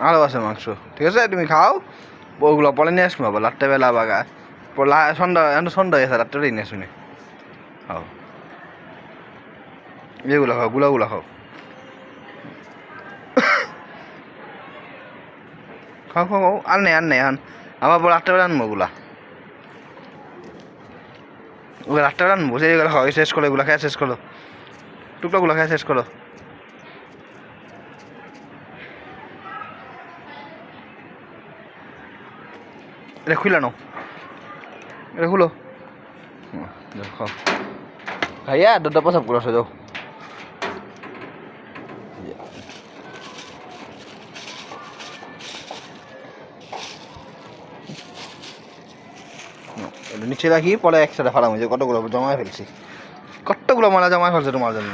আরও আছে মাংস, ঠিক আছে তুমি খাও, ওগুলো পরে নিয়ে আসবো আবার রাত্রেবেলা বাগা, সন্ধ্যা এখন সন্ধ্যা হয়েছে, রাত্রে নিয়ে শুনে খাও, এগুলো খাও, গুলাগুলো খাও, খাও খাও খাও, আর নেই এখন আবার রাত্রেবেলা আনবো ওগুলা, ওগুলো রাত্রেবেলা আনবো, সেইগুলো খাও, শেষ করো, এগুলো খেয়ে শেষ করো, টুকরোগুলো খেয়ে শেষ করো। এটা খুলে নাও, এটা খুলো, খাও খাইয়া দুধটা প্রসাব করে আসো, যাও। নিচে রাখি, পরে একসাথে ফালাম, যে কতগুলো জমায় ফেলছি, কতগুলো মালা জমায় ফেলছে তোমার জন্য।